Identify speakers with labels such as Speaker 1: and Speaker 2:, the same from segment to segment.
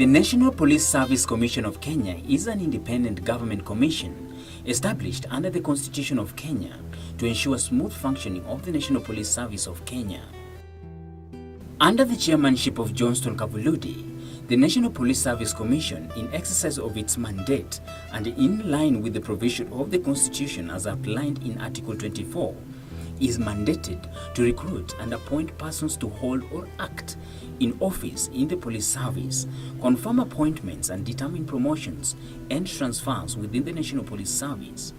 Speaker 1: The National Police Service Commission of Kenya is an independent government commission established under the Constitution of Kenya to ensure smooth functioning of the National Police Service of Kenya. Under the chairmanship of Johnston Kavuludi, the National Police Service Commission, in exercise of its mandate and in line with the provision of the Constitution as outlined in Article 24, is mandated to recruit and appoint persons to hold or act in office in the police service, confirm appointments and determine promotions and transfers within the National Police Service,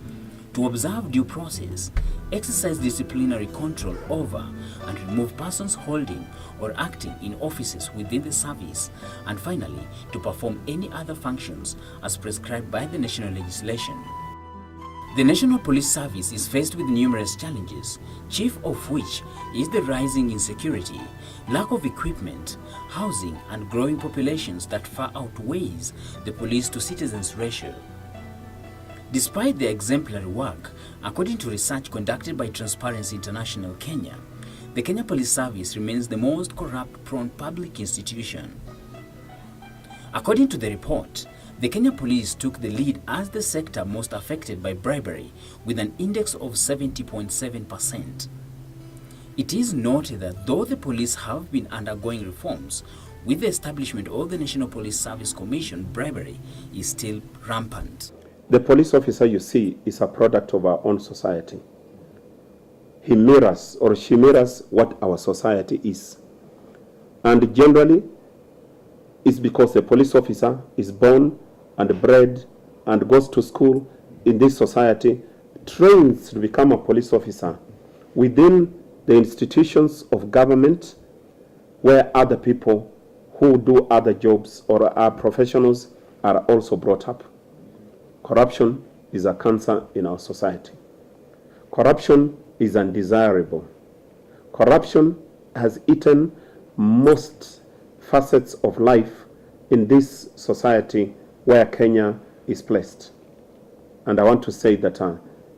Speaker 1: to observe due process, exercise disciplinary control over and remove persons holding or acting in offices within the service, and finally, to perform any other functions as prescribed by the national legislation. The National Police Service is faced with numerous challenges, chief of which is the rising insecurity, lack of equipment, housing, and growing populations that far outweighs the police to citizens ratio. Despite their exemplary work, according to research conducted by Transparency International Kenya, the Kenya Police Service remains the most corrupt-prone public institution. According to the report, the Kenya Police took the lead as the sector most affected by bribery, with an index of 70.7%. It is noted that though the police have been undergoing reforms, with the establishment of the National Police Service Commission, bribery is still rampant.
Speaker 2: The police officer you see is a product of our own society. He mirrors or she mirrors what our society is. And generally, it's because the police officer is born and bred and goes to school in this society, trains to become a police officer within the institutions of government where other people who do other jobs or are professionals are also brought up. Corruption is a cancer in our society. Corruption is undesirable. Corruption has eaten most facets of life in this society where Kenya is placed. And I want to say that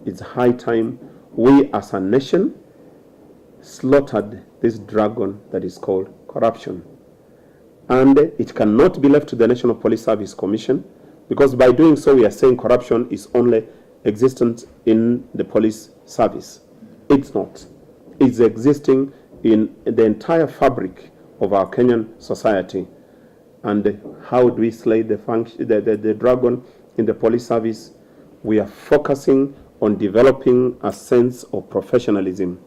Speaker 2: it's high time we as a nation slaughtered this dragon that is called corruption. And it cannot be left to the National Police Service Commission, because by doing so we are saying corruption is only existent in the police service. It's not. It's existing in the entire fabric of our Kenyan society. And how do we slay the dragon in the police service? We are focusing on developing a sense of professionalism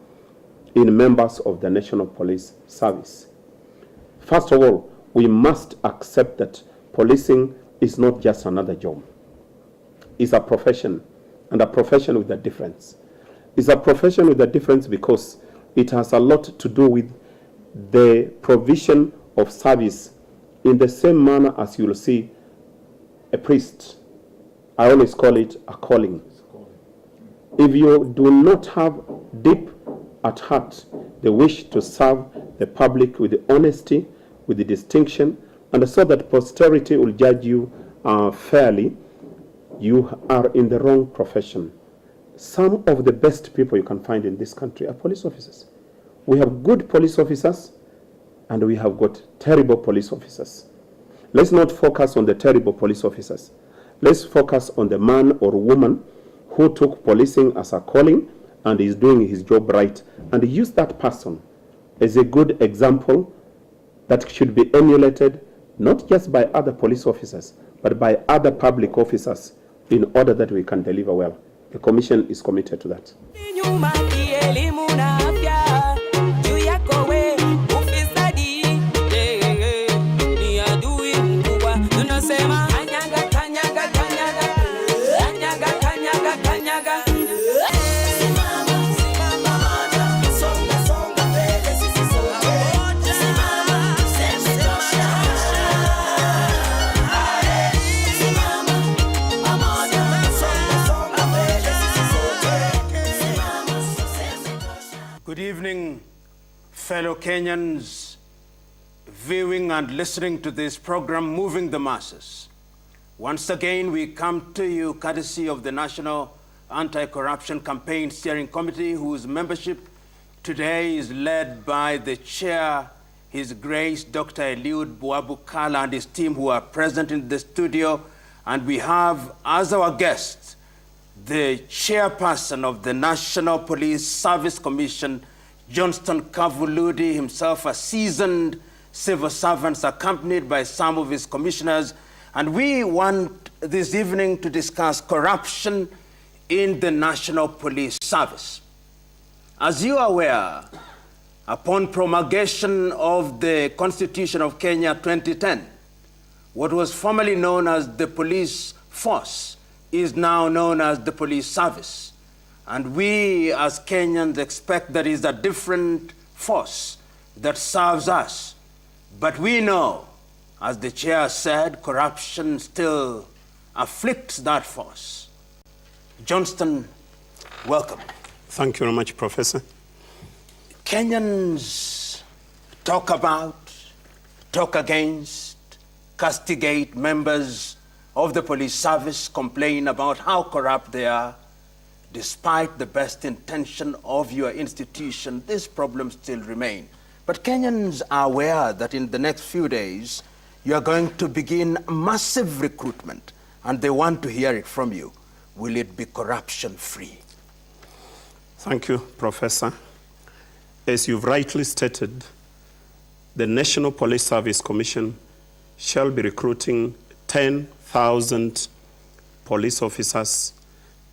Speaker 2: in members of the National Police Service. First of all, we must accept that policing is not just another job. It's a profession, and a profession with a difference. It's a profession with a difference because it has a lot to do with the provision of service in the same manner as you will see a priest. I always call it a calling. If you do not have deep at heart the wish to serve the public with the honesty, with the distinction, and so that posterity will judge you fairly, you are in the wrong profession. Some of the best people you can find in this country are police officers. We have good police officers, and we have got terrible police officers. Let's not focus on the terrible police officers. Let's focus on the man or woman who took policing as a calling and is doing his job right, and use that person as a good example that should be emulated not just by other police officers, but by other public officers in order that we can deliver well. The Commission is committed to that.
Speaker 3: Good evening, fellow Kenyans viewing and listening to this program, Moving the Masses. Once again, we come to you courtesy of the National Anti-Corruption Campaign Steering Committee, whose membership today is led by the chair His Grace Dr. Eliud Buabukala and his team who are present in the studio. And we have as our guest the chairperson of the National Police Service Commission, Johnston Kavuludi, himself a seasoned civil servant, accompanied by some of his commissioners. And we want this evening to discuss corruption in the National Police Service. As you are aware, upon promulgation of the Constitution of Kenya 2010, what was formerly known as the police force is now known as the police service. And we as Kenyans expect there is a different force that serves us. But we know, as the chair said, corruption still afflicts that force. Johnston, welcome.
Speaker 2: Thank you very much, Professor.
Speaker 3: Kenyans talk about, talk against, castigate members of the police service, complain about how corrupt they are. Despite the best intention of your institution, these problems still remain. But Kenyans are aware that in the next few days, you are going to begin massive recruitment, and they want to hear it from you. Will it be corruption-free?
Speaker 2: Thank you, Professor. As you've rightly stated, the National Police Service Commission shall be recruiting 10,000 police officers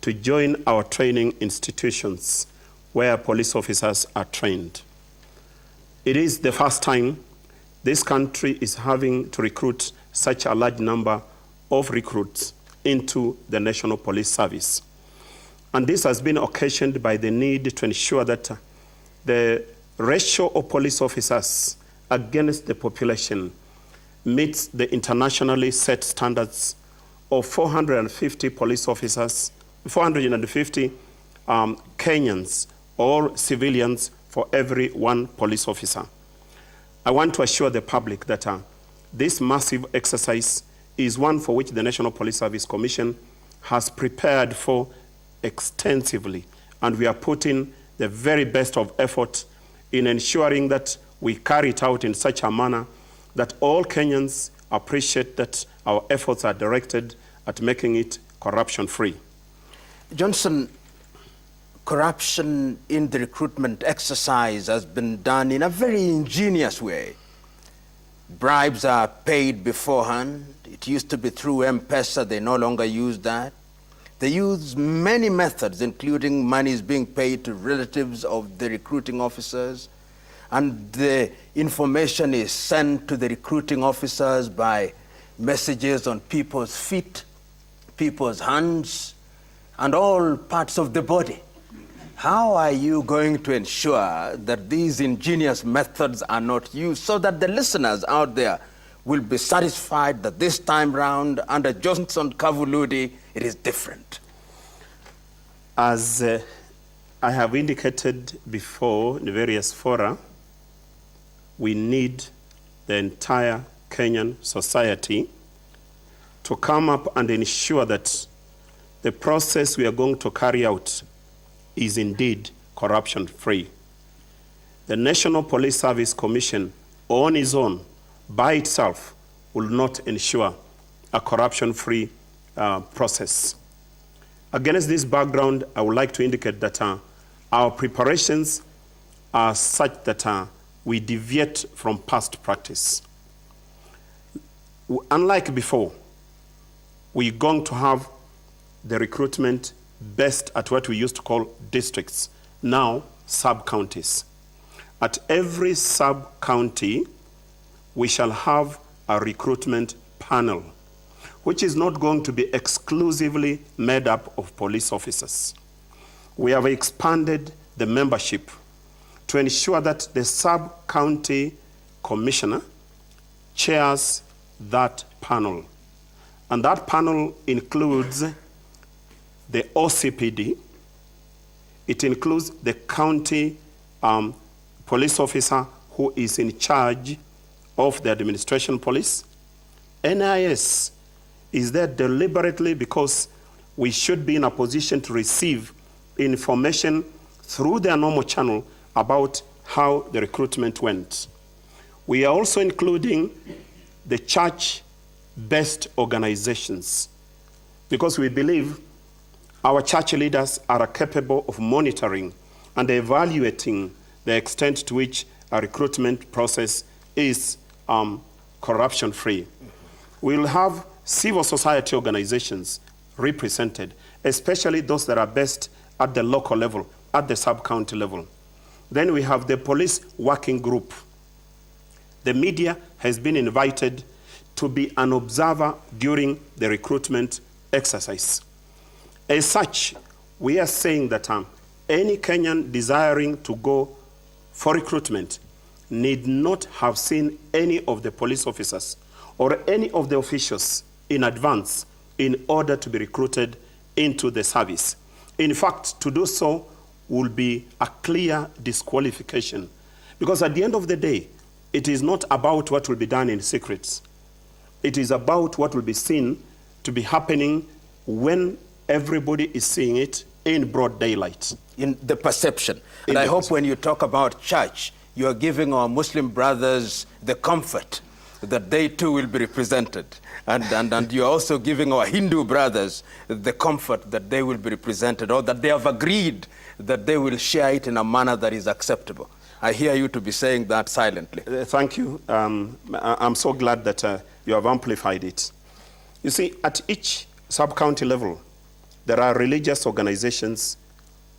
Speaker 2: to join our training institutions where police officers are trained. It is the first time this country is having to recruit such a large number of recruits into the National Police Service. And this has been occasioned by the need to ensure that the ratio of police officers against the population meets the internationally set standards of 450 police officers, 450 Kenyans or civilians for every one police officer. I want to assure the public that this massive exercise is one for which the National Police Service Commission has prepared for extensively, and we are putting the very best of effort in ensuring that we carry it out in such a manner that all Kenyans appreciate that our efforts are directed at making it corruption-free.
Speaker 3: Johnston, corruption in the recruitment exercise has been done in a very ingenious way. Bribes are paid beforehand. It used to be through M-Pesa. They no longer use that. They use many methods, including monies being paid to relatives of the recruiting officers. And the information is sent to the recruiting officers by messages on people's feet, people's hands, and all parts of the body. How are you going to ensure that these ingenious methods are not used so that the listeners out there will be satisfied that this time round, under Johnston Kavuludi, it is different?
Speaker 2: As I have indicated before in various fora, we need the entire Kenyan society to come up and ensure that the process we are going to carry out is indeed corruption-free. The National Police Service Commission, on its own, by itself, will not ensure a corruption-free process. Against this background, I would like to indicate that our preparations are such that we deviate from past practice. Unlike before, we're going to have the recruitment based at what we used to call districts, now sub-counties. At every sub-county, we shall have a recruitment panel, which is not going to be exclusively made up of police officers. We have expanded the membership to ensure that the sub-county commissioner chairs that panel. And that panel includes the OCPD, it includes the county police officer who is in charge of the administration police. NIS is there deliberately because we should be in a position to receive information through their normal channel about how the recruitment went. We are also including the church-based organizations because we believe our church leaders are capable of monitoring and evaluating the extent to which a recruitment process is corruption-free. We'll have civil society organizations represented, especially those that are based at the local level, at the sub-county level. Then we have the police working group. The media has been invited to be an observer during the recruitment exercise. As such, we are saying that any Kenyan desiring to go for recruitment need not have seen any of the police officers or any of the officials in advance in order to be recruited into the service. In fact, to do so will be a clear disqualification, because at the end of the day, it is not about what will be done in secrets. It is about what will be seen to be happening when everybody is seeing it in broad daylight.
Speaker 3: In the perception. And I hope when you talk about church, you are giving our Muslim brothers the comfort that they too will be represented. And you're also giving our Hindu brothers the comfort that they will be represented, or that they have agreed that they will share it in a manner that is acceptable. I hear you to be saying that silently.
Speaker 2: Thank you. I'm so glad that you have amplified it. You see, at each sub-county level, there are religious organizations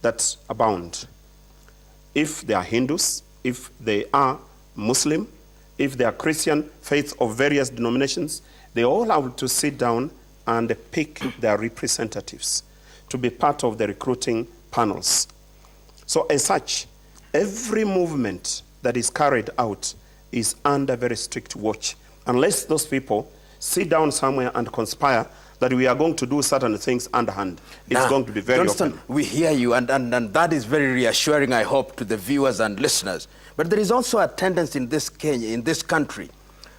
Speaker 2: that abound. If they are Hindus, if they are Muslim, if they are Christian, faith of various denominations, they all have to sit down and pick their representatives to be part of the recruiting panels. So as such, every movement that is carried out is under very strict watch. Unless those people sit down somewhere and conspire that we are going to do certain things underhand, it's going to be very
Speaker 3: Johnston,
Speaker 2: open.
Speaker 3: we hear you, and that is very reassuring, I hope, to the viewers and listeners. But there is also a tendency in this Kenya, in this country,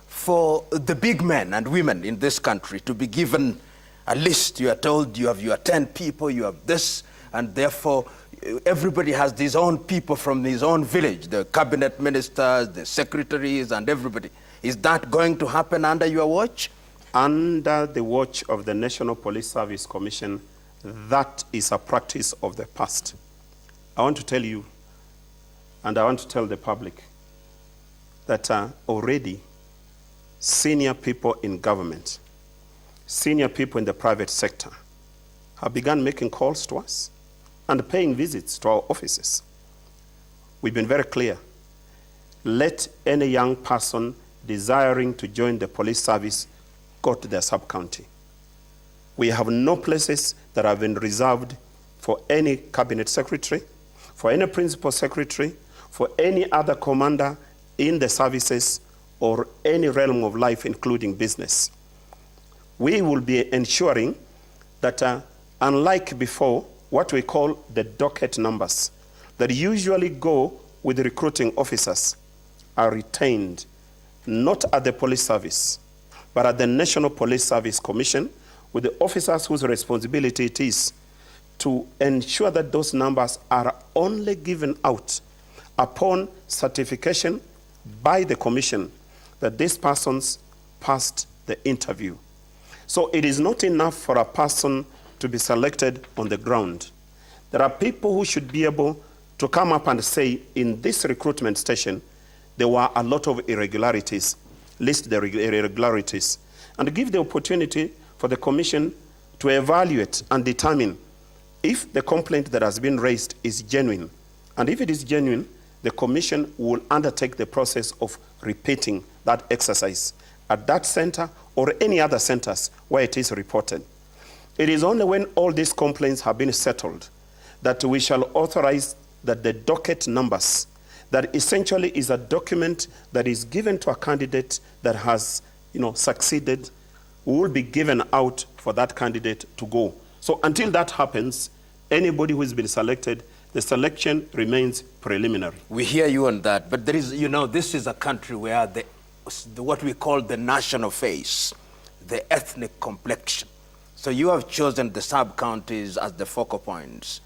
Speaker 3: for the big men and women in this country to be given a list. You are told you have 10 people, you have this, and therefore everybody has his own people from his own village, the cabinet ministers, the secretaries, and everybody. Is that going to happen under your watch?
Speaker 2: Under the watch of the National Police Service Commission, that is a practice of the past. I want to tell you, and I want to tell the public, that already senior people in government, senior people in the private sector have begun making calls to us and paying visits to our offices. We've been very clear. Let any young person desiring to join the police service go to their sub-county. We have no places that have been reserved for any cabinet secretary, for any principal secretary, for any other commander in the services or any realm of life, including business. We will be ensuring that unlike before, what we call the docket numbers that usually go with recruiting officers are retained not at the police service, but at the National Police Service Commission, with the officers whose responsibility it is to ensure that those numbers are only given out upon certification by the commission that these persons passed the interview. So it is not enough for a person to be selected on the ground. There are people who should be able to come up and say, in this recruitment station, there were a lot of irregularities, list the irregularities, and give the opportunity for the commission to evaluate and determine if the complaint that has been raised is genuine. And if it is genuine, the commission will undertake the process of repeating that exercise at that center or any other centers where it is reported. It is only when all these complaints have been settled that we shall authorize that the docket numbers, that essentially is a document that is given to a candidate that has succeeded, will be given out for that candidate to go. So until that happens, anybody who has been selected, the selection remains preliminary.
Speaker 3: We hear you on that, but there is, this is a country where what we call the national face, the ethnic complexion. So you have chosen the sub-counties as the focal points.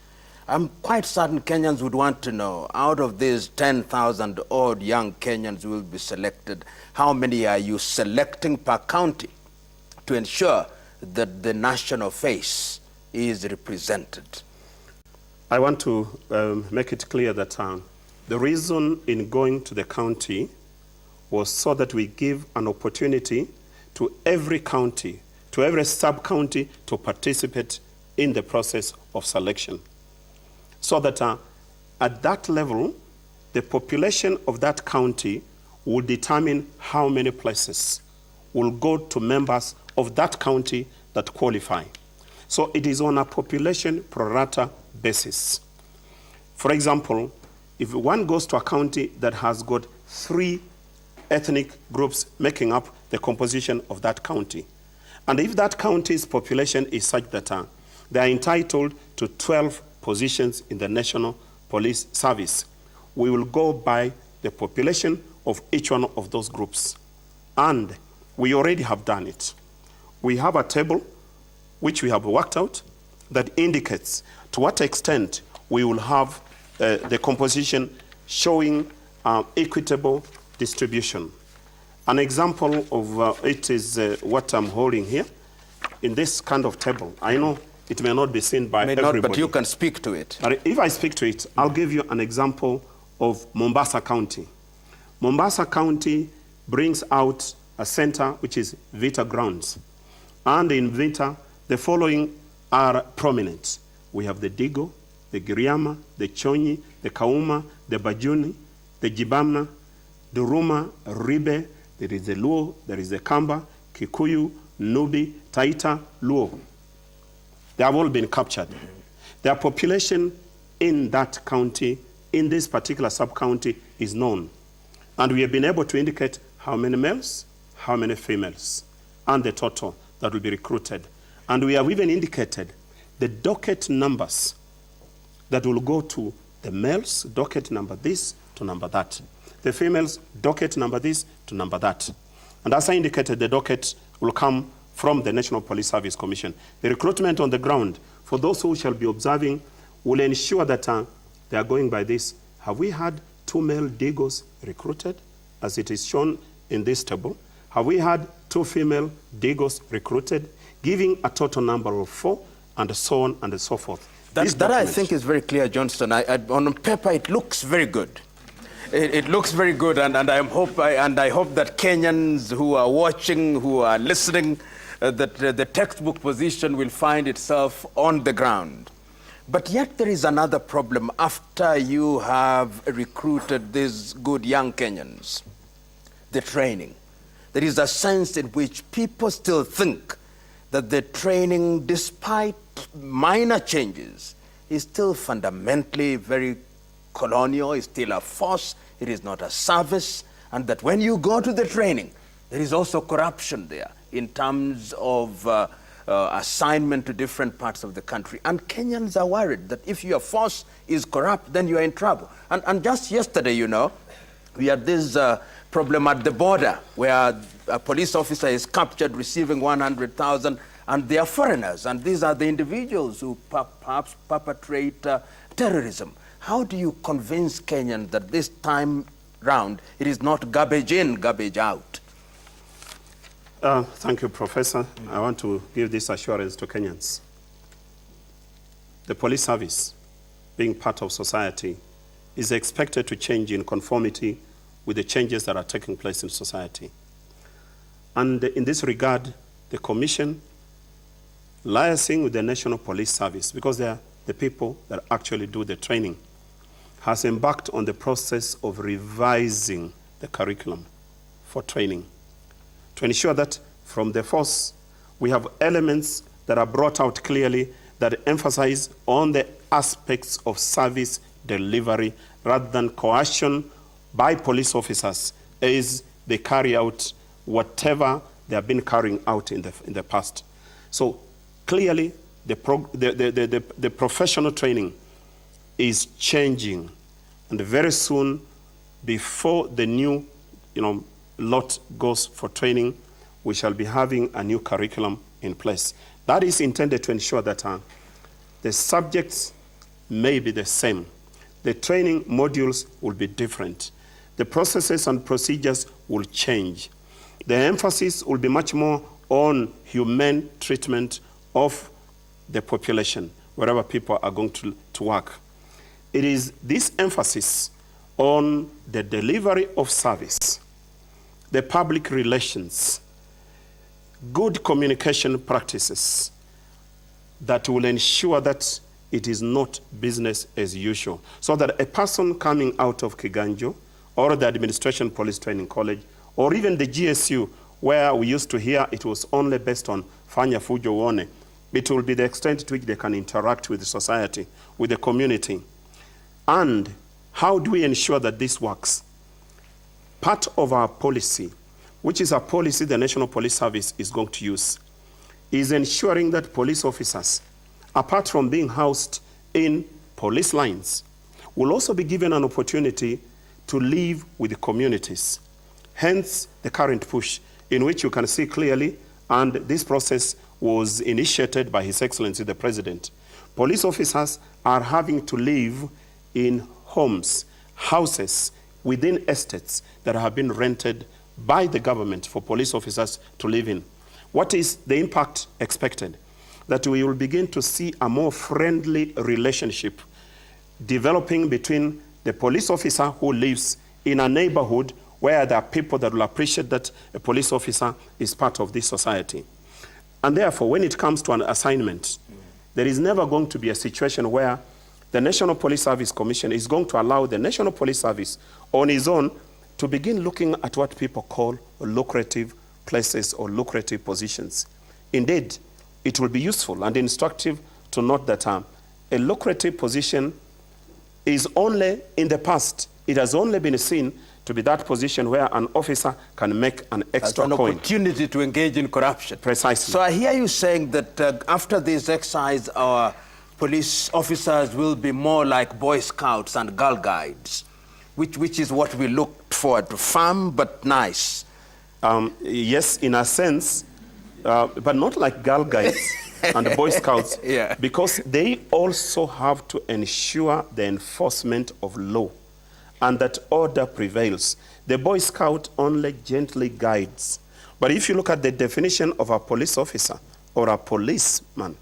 Speaker 3: I'm quite certain Kenyans would want to know, out of these 10,000 odd young Kenyans who will be selected, how many are you selecting per county to ensure that the national face is represented?
Speaker 2: I want to make it clear that the reason in going to the county was so that we give an opportunity to every county, to every sub-county to participate in the process of selection. So that at that level, the population of that county will determine how many places will go to members of that county that qualify. So it is on a population pro rata basis. For example, if one goes to a county that has got 3 ethnic groups making up the composition of that county, and if that county's population is such that they are entitled to 12 positions in the National Police Service, we will go by the population of each one of those groups. And we already have done it. We have a table which we have worked out that indicates to what extent we will have the composition showing equitable distribution. An example of it is what I'm holding here in this kind of table. I know it may not be seen by everybody.
Speaker 3: But you can speak to it.
Speaker 2: If I speak to it, I'll give you an example of Mombasa County. Mombasa County brings out a center which is Vita Grounds. And in Vita, the following are prominent. We have the Digo, the Giriama, the Chonyi, the Kauma, the Bajuni, the Jibamna, the Ruma, Ribe, there is the Luo, there is the Kamba, Kikuyu, Nubi, Taita, Luo. They have all been captured. Their population in that county, in this particular sub-county, is known. And we have been able to indicate how many males, how many females, and the total that will be recruited. And we have even indicated the docket numbers that will go to the males, docket number this to number that. The females, docket number this to number that. And as I indicated, the docket will come from the National Police Service Commission. The recruitment on the ground for those who shall be observing will ensure that they are going by this. Have we had 2 male Digos recruited, as it is shown in this table? Have we had 2 female Digos recruited, giving a total number of 4, and so on and so forth?
Speaker 3: That I think is very clear, Johnston. On paper, it looks very good. It looks very good, and I hope that Kenyans who are watching, who are listening, that the textbook position will find itself on the ground. But yet there is another problem after you have recruited these good young Kenyans. The training. There is a sense in which people still think that the training, despite minor changes, is still fundamentally very colonial, is still a force, it is not a service, and that when you go to the training, there is also corruption there in terms of assignment to different parts of the country. And Kenyans are worried that if your force is corrupt, then you are in trouble. And just yesterday, you know, we had this problem at the border where a police officer is captured receiving 100,000, and they are foreigners, and these are the individuals who perhaps perpetrate terrorism. How do you convince Kenyans that this time round it is not garbage in, garbage out?
Speaker 2: Thank you, Professor. I want to give this assurance to Kenyans. The police service, being part of society, is expected to change in conformity with the changes that are taking place in society. And in this regard, the Commission, liaising with the National Police Service, because they are the people that actually do the training, has embarked on the process of revising the curriculum for training to ensure that from the force we have elements that are brought out clearly that emphasize on the aspects of service delivery rather than coercion by police officers as they carry out whatever they have been carrying out in the past. So clearly the professional training is changing, and very soon, before the new lot goes for training, we shall be having a new curriculum in place. That is intended to ensure that the subjects may be the same. The training modules will be different. The processes and procedures will change. The emphasis will be much more on humane treatment of the population, wherever people are going to work. It is this emphasis on the delivery of service, the public relations, good communication practices that will ensure that it is not business as usual. So that a person coming out of Kiganjo or the Administration Police Training College or even the GSU, where we used to hear it was only based on Fanya Fujo Wone, it will be the extent to which they can interact with the society, with the community. And how do we ensure that this works? Part of our policy, which is a policy the National Police Service is going to use, is ensuring that police officers, apart from being housed in police lines, will also be given an opportunity to live with the communities. Hence, the current push, in which you can see clearly, and this process was initiated by His Excellency the President. Police officers are having to live in homes, houses, within estates that have been rented by the government for police officers to live in. What is the impact expected? That we will begin to see a more friendly relationship developing between the police officer who lives in a neighborhood where there are people that will appreciate that a police officer is part of this society. And therefore, when it comes to an assignment, there is never going to be a situation where the National Police Service Commission is going to allow the National Police Service on its own to begin looking at what people call lucrative places or lucrative positions. Indeed, it will be useful and instructive to note that a lucrative position is only in the past. It has only been seen to be that position where an officer can make an extra coin.
Speaker 3: An opportunity to engage in corruption.
Speaker 2: Precisely.
Speaker 3: So I hear you saying that after this exercise, our police officers will be more like Boy Scouts and Girl Guides, which is what we look forward to. Firm but nice.
Speaker 2: Yes, in a sense, but not like Girl Guides and the Boy Scouts,
Speaker 3: yeah.
Speaker 2: Because they also have to ensure the enforcement of law and that order prevails. The Boy Scout only gently guides. But if you look at the definition of a police officer or a policeman,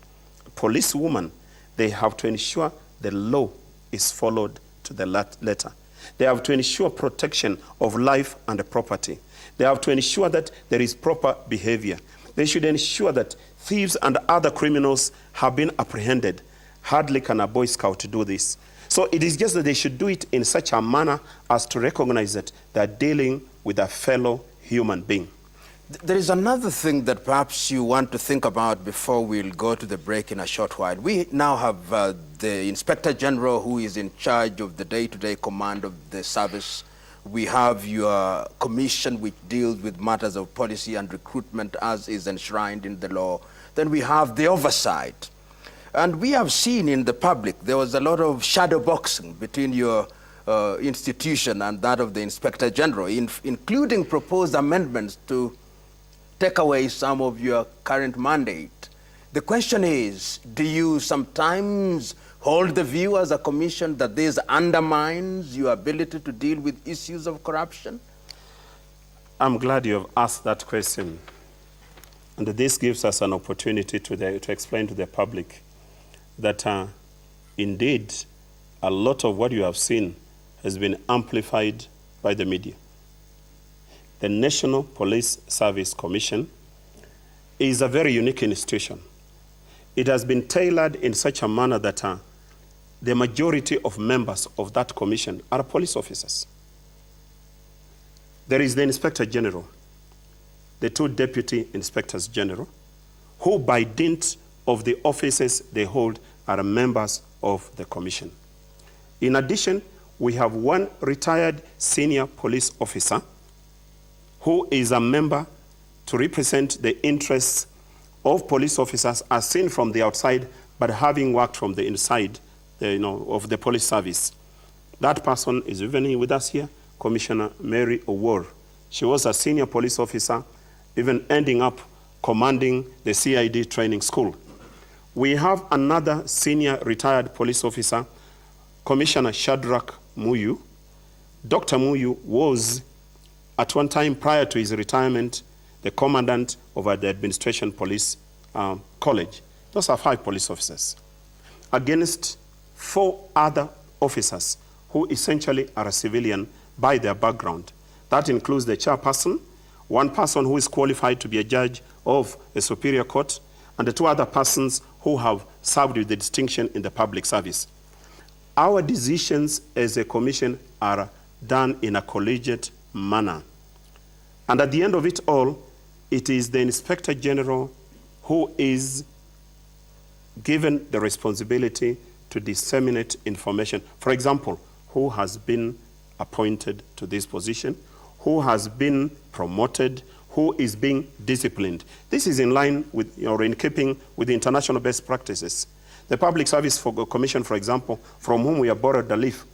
Speaker 2: policewoman, they have to ensure the law is followed to the letter. They have to ensure protection of life and property. They have to ensure that there is proper behavior. They should ensure that thieves and other criminals have been apprehended. Hardly can a Boy Scout do this. So it is just that they should do it in such a manner as to recognize that they're dealing with a fellow human being.
Speaker 3: There is another thing that perhaps you want to think about before we'll go to the break in a short while. We now have the Inspector General who is in charge of the day-to-day command of the service. We have your commission which deals with matters of policy and recruitment as is enshrined in the law. Then we have the oversight. And we have seen in the public, there was a lot of shadow boxing between your institution and that of the Inspector General, including proposed amendments to take away some of your current mandate. The question is, do you sometimes hold the view as a commission that this undermines your ability to deal with issues of corruption?
Speaker 2: I'm glad you have asked that question. And this gives us an opportunity to explain to the public that indeed a lot of what you have seen has been amplified by the media. The National Police Service Commission is a very unique institution. It has been tailored in such a manner that the majority of members of that commission are police officers. There is the Inspector General, the two Deputy Inspectors General, who by dint of the offices they hold are members of the commission. In addition, we have one retired senior police officer who is a member to represent the interests of police officers as seen from the outside, but having worked from the inside of the police service. That person is even with us here, Commissioner Mary Owor. She was a senior police officer, even ending up commanding the CID training school. We have another senior retired police officer Commissioner Shadrach Muyu. Dr. Muyu was, at one time prior to his retirement, the commandant of the Administration Police College. Those are 5 police officers, against 4 other officers who essentially are a civilian by their background. That includes the chairperson, 1 person who is qualified to be a judge of a superior court, and the 2 other persons who have served with the distinction in the public service. Our decisions as a commission are done in a collegiate manner. And at the end of it all, it is the Inspector General who is given the responsibility to disseminate information. For example, who has been appointed to this position, who has been promoted, who is being disciplined. This is in line with, or in keeping with the international best practices. The Public Service Commission, for example, from whom we have borrowed the leaf,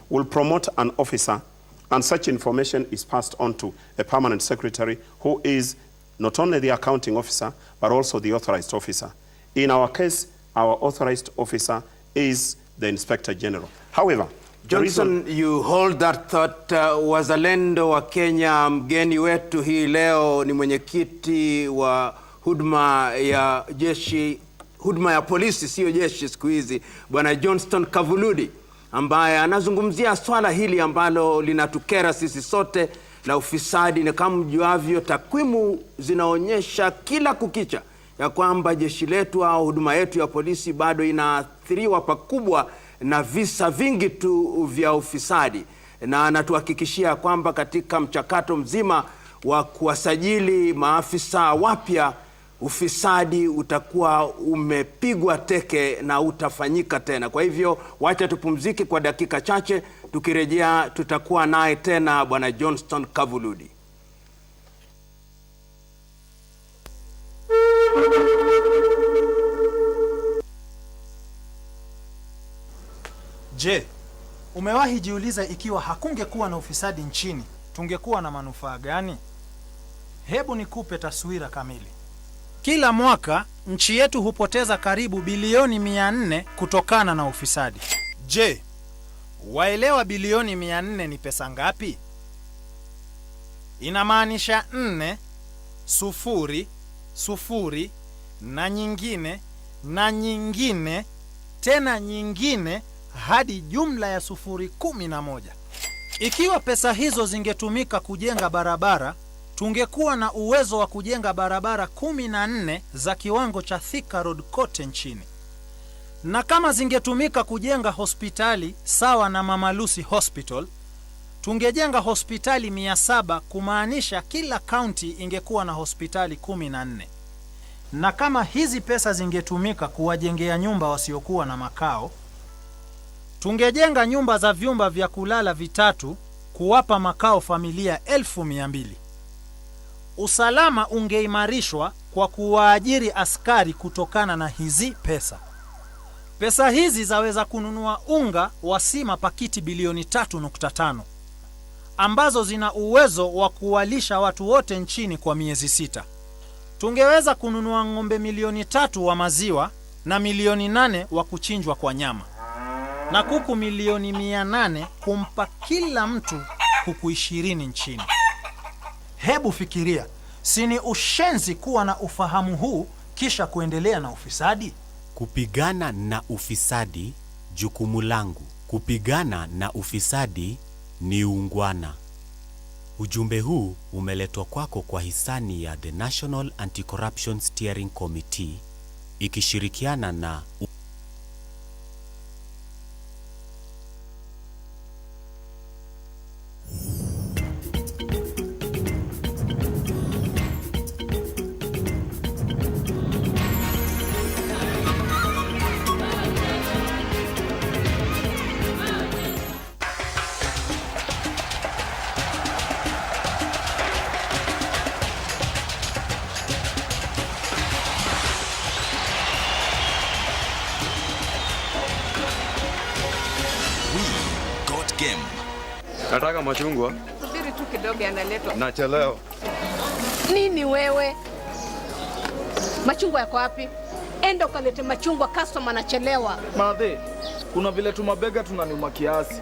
Speaker 2: will promote an officer, and such information is passed on to a permanent secretary who is not only the accounting officer, but also the authorized officer. In our case, our authorized officer is the Inspector General. However,
Speaker 3: Johnson, you hold that thought. Wazalendo wa Kenya, mgeni wetu hii leo ni mwenyekiti wa huduma ya jeshi, huduma ya polisi, sio jeshi siku hizi, Bwana Johnston Kavuludi, ambaye anazungumzia swala hili ambalo linatukera sisi sote la ufisadi. Na kama mjuavyo, takwimu zinaonyesha kila kukicha ya kwamba jeshi letu au huduma yetu ya polisi bado inaathiriwa pakubwa na visa vingi tu vya ufisadi, na anatuhakikishia kwamba katika mchakato mzima wa kuwasajili maafisa wapya, ufisadi utakuwa umepigwa teke na utafanyika tena. Kwa hivyo wacha tupumzike kwa dakika chache, tukirejea tutakuwa naye tena Bwana Johnston Kavuludi.
Speaker 4: Je, umewahi jiuliza ikiwa hakungekuwa na ufisadi nchini, tungekuwa na manufaa gani? Hebu nikupe taswira kamili. Kila mwaka nchi yetu hupoteza karibu bilioni 400 kutokana na ufisadi. Je, waelewa bilioni 400 ni pesa ngapi? Inamaanisha 4, 0, 0 na nyingine na nyingine tena nyingine hadi jumla ya 11. Ikiwa pesa hizo zingetumika kujenga barabara, tungekuwa na uwezo wa kujenga barabara 14 za kiwango cha Thika Road kote nchini. Na kama zingetumika kujenga hospitali sawa na Mama Lucy Hospital, tungejenga hospitali 700, kumaanisha kila kaunti ingekuwa na hospitali 14. Na kama hizi pesa zingetumika kuwajengea nyumba wasiokuwa na makao, tungejenga nyumba za vyumba vya kulala 3 kuwapa makao familia 1200. Usalama ungeimarishwa kwa kuwaajiri askari kutokana na hizi pesa. Pesa hizi zaweza kununua unga wa sima pakiti bilioni 3.5 ambazo zina uwezo wa kuwalisha watu wote nchini kwa miezi 6. Tungeweza kununua ng'ombe milioni 3 wa maziwa na milioni 8 wa kuchinjwa kwa nyama, na kuku milioni 800 kumpa kila mtu kuku 20 nchini. Hebu fikiria, si ni ushenzi kuwa na ufahamu huu kisha kuendelea na ufisadi?
Speaker 5: Kupigana na ufisadi, jukumu langu. Kupigana na ufisadi ni ungwana. Ujumbe huu umeletwa kwako kwa hisani ya The National Anti-Corruption Steering Committee ikishirikiana na
Speaker 6: Nataka machungwa.
Speaker 7: Subiri tu kidogo, analetwa.
Speaker 6: Nachelewa.
Speaker 7: Nini wewe? Machungwa yako wapi? Enda ukalete machungwa, customer anachelewa.
Speaker 6: Madhe,
Speaker 8: Kuna vile tumabega tunaniuma kiasi.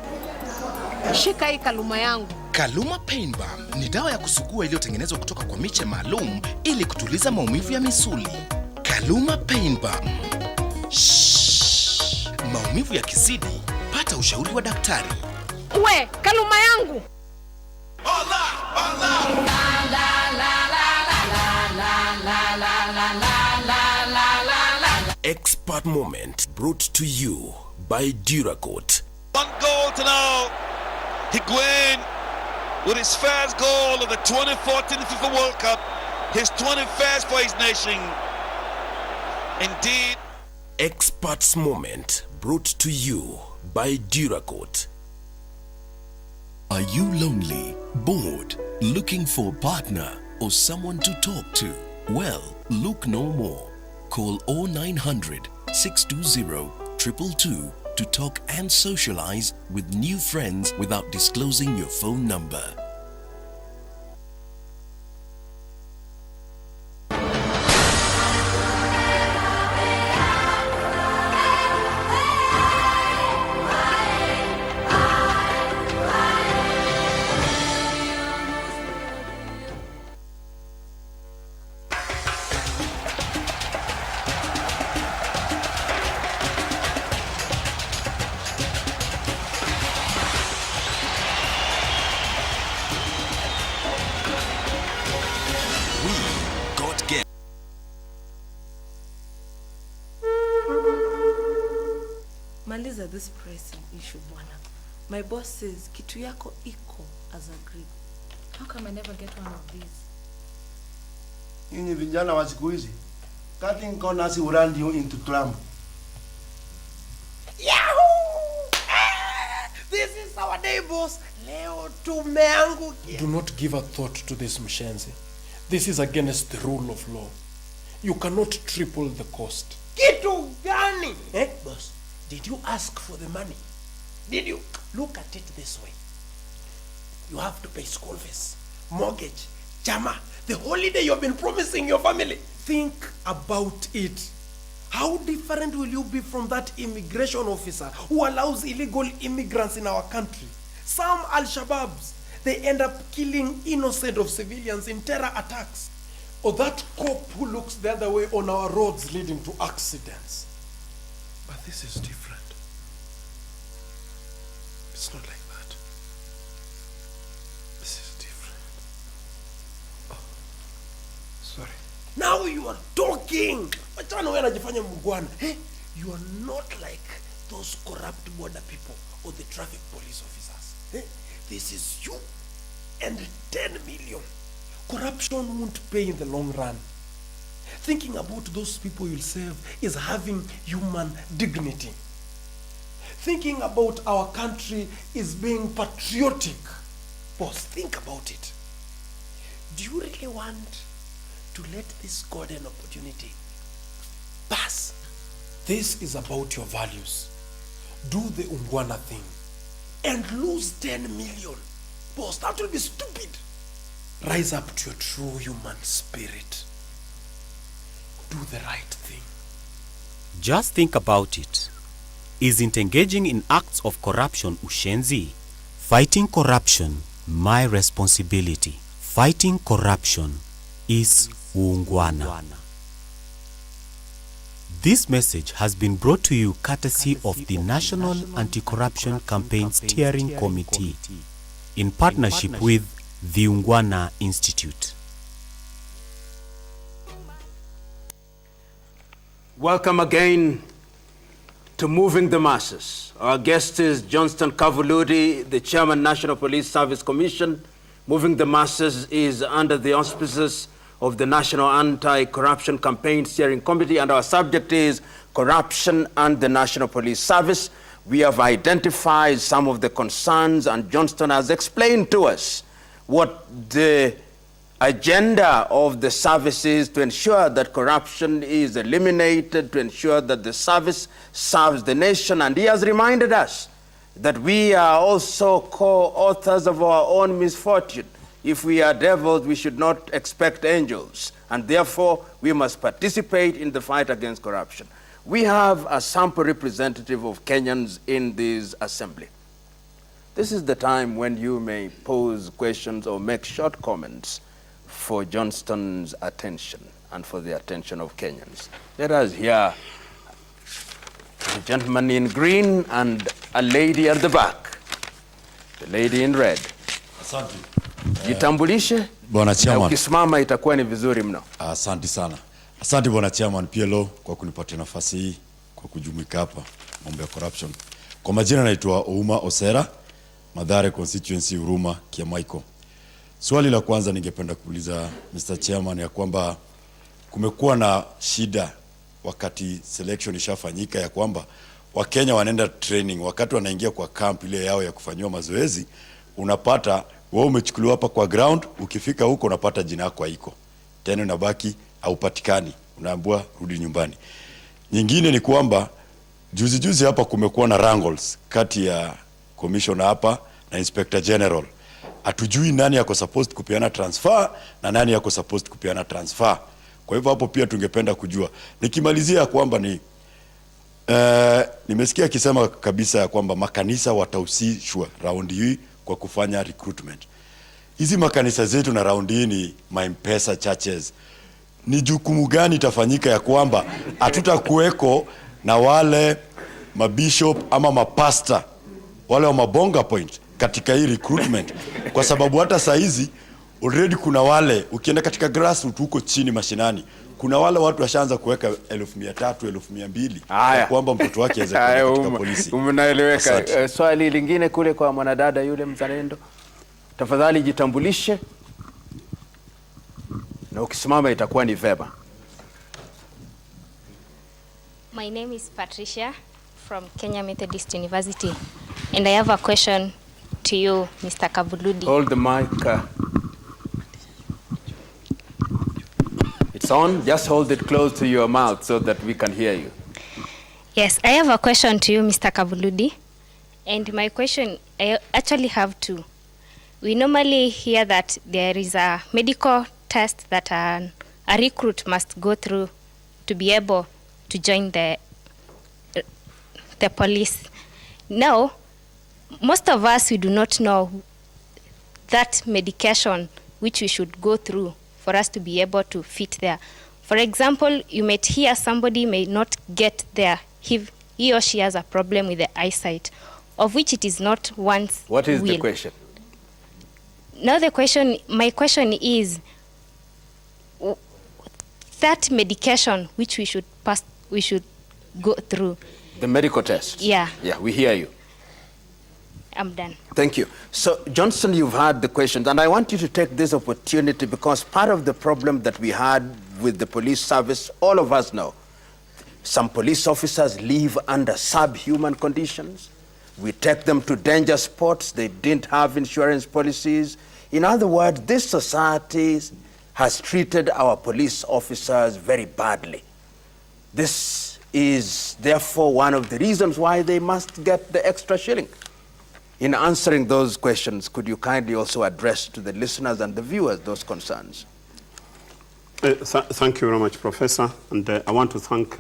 Speaker 7: Shika hii kaluma yangu.
Speaker 9: Kaluma Pain Balm ni dawa ya kusugua iliyotengenezwa kutoka kwa miche maalum ili kutuliza maumivu ya misuli. Kaluma Pain Balm. Maumivu ya kizidi, pata ushauri wa daktari.
Speaker 7: We, kaluma yangu.
Speaker 10: Expert Moment brought to you by Duracoat.
Speaker 11: 1 goal to now. Higuain with his first goal of the 2014 FIFA World Cup. His 21st for his nation. Indeed.
Speaker 10: Experts Moment brought to you by Duracoat.
Speaker 12: Are you lonely, bored, looking for a partner or someone to talk to? Well, look no more. Call 0900 620 222 to talk and socialize with new friends without disclosing your phone number.
Speaker 13: Maliza this pressing issue, bwana. My boss says kitu yako iko as agreed.
Speaker 14: How come I never get one of these?
Speaker 15: Nyinyi vijana wa siku hizi, cutting corners will run you into trouble.
Speaker 16: Yahoo! This is our day, boss. Leo tumeangukia.
Speaker 17: Do not give a thought to this, Mshenzi. This is against the rule of law. You cannot triple the cost.
Speaker 16: Kitu gani? Boss, did you ask for the money? Did you? Look at it this way. You have to pay school fees, mortgage, chama, the holiday you've been promising your family.
Speaker 17: Think about it. How different will you be from that immigration officer who allows illegal immigrants in our country? Some Al-Shabaabs, they end up killing innocent of civilians in terror attacks. Or that cop who looks the other way on our roads leading to accidents. But this is different. It's not like that. This is different. Oh, sorry.
Speaker 16: Now you are talking. Wachana wewe unajifanya mgwana. You are not like those corrupt border people or the traffic police officers. This is you and 10 million.
Speaker 17: Corruption won't pay in the long run. Thinking about those people you'll save is having human dignity. Thinking about our country is being patriotic.
Speaker 16: Boss, think about it. Do you really want to let this golden opportunity pass?
Speaker 17: This is about your values. Do the Ungwana thing.
Speaker 16: And lose 10 million. Boss, that will be stupid.
Speaker 17: Rise up to your true human spirit. Do the right thing.
Speaker 5: Just think about it. Isn't engaging in acts of corruption ushenzi? Fighting corruption, my responsibility. Fighting corruption is uungwana. This message has been brought to you courtesy of the National Anti-Corruption Campaign Steering Committee in partnership with the Ungwana Institute.
Speaker 3: Welcome again to Moving the Masses. Our guest is Johnston Kavuludi, the Chairman, National Police Service Commission. Moving the Masses is under the auspices of the National Anti-Corruption Campaign Steering Committee, and our subject is corruption and the National Police Service. We have identified some of the concerns, and Johnston has explained to us what the agenda of the service is to ensure that corruption is eliminated, to ensure that the service serves the nation. And he has reminded us that we are also co-authors of our own misfortune. If we are devils, we should not expect angels, and therefore we must participate in the fight against corruption. We have a sample representative of Kenyans in this assembly. This is the time when you may pose questions or make short comments for Johnston's attention and for the attention of Kenyans. Let us hear the gentleman in green and a lady at the back. The lady in red.
Speaker 18: Asante.
Speaker 3: Jitambulishe.
Speaker 18: Bwana Chairman.
Speaker 3: Na ukisimama itakuwa ni vizuri mno.
Speaker 18: Asante sana. Asante Bwana Chairman PLO kwa kunipatia nafasi hii kwa kujumuika hapa mambo ya corruption. Kwa majina naitwa Ouma Osera, Mathare constituency Huruma Kiamaiko. Swali la kwanza ningependa kuuliza Mr. Chairman ya kwamba kumekuwa na shida wakati selection ishafanyika ya kwamba Wakenya wanaenda training, wakati wanaingia kwa camp ile yao ya kufanywa mazoezi, unapata wewe umechukuliwa hapa kwa ground, ukifika huko unapata jina lako haiko. Tena unabaki haupatikani, unaambiwa rudi nyumbani. Nyingine ni kwamba juzi hapa kumekuwa na wrangles kati ya commissioner hapa na inspector general. Hatujui nani yako supposed kupeana transfer na nani yako supposed kupeana transfer. Kwa hivyo hapo pia tungependa kujua. Nikimalizia kwamba ni nimesikia akisema kabisa ya kwamba makanisa watahusishwa round hii kwa kufanya recruitment. Hizi makanisa zetu na round hii ni M-Pesa churches. Ni jukumu gani itafanyika ya kwamba hatutakuweko na wale mabishop ama mapasta wale wa mabonga point katika hii recruitment, kwa sababu hata saa hizi already kuna wale ukienda katika grassroots huko chini mashinani kuna wale watu washaanza kuweka 1,300 1,200 kwamba mtoto wake aweze kwenda katika polisi.
Speaker 3: Umeeleweka. Swali lingine kule kwa mwanadada yule mzalendo. Tafadhali jitambulishe. Na ukisimama itakuwa ni vema.
Speaker 19: My name is Patricia from Kenya Methodist University, and I have a question to you, Mr. Kavuludi.
Speaker 3: Hold the mic. It's on. Just hold it close to your mouth so that we can hear you.
Speaker 19: Yes, I have a question to you, Mr. Kavuludi. And my question, I actually have two. We normally hear that there is a medical test that a recruit must go through to be able to join the police. Now, most of us, we do not know that medication which we should go through for us to be able to fit there. For example, you might hear somebody may not get there if he or she has a problem with the eyesight, of which it is not one's
Speaker 3: What is
Speaker 19: will.
Speaker 3: the question?
Speaker 19: Now my question is, that medication which we should go through.
Speaker 3: The medical test.
Speaker 19: Yeah.
Speaker 3: Yeah, we hear you.
Speaker 19: I'm done.
Speaker 3: Thank you. So, Johnston, you've heard the questions, and I want you to take this opportunity because part of the problem that we had with the police service, all of us know, some police officers live under subhuman conditions. We take them to danger spots. They didn't have insurance policies. In other words, this society has treated our police officers very badly. This is therefore one of the reasons why they must get the extra shilling. In answering those questions, could you kindly also address to the listeners and the viewers those concerns?
Speaker 2: Thank you very much, Professor. And I want to thank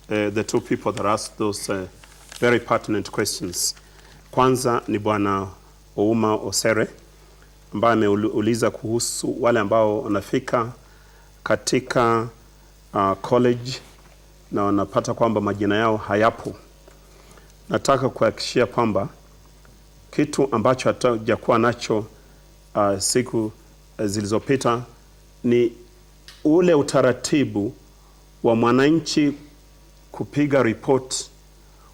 Speaker 2: the two people that asked those very pertinent questions. Kwanza ni Bwana Ouma Osere ambaye ameuliza kuhusu wale ambao wanafika katika college na wanapata kwamba majina yao hayapo. Nataka kuhakikishia kwamba kitu ambacho hatajakuwa nacho siku zilizopita ni ule utaratibu wa mwananchi kupiga report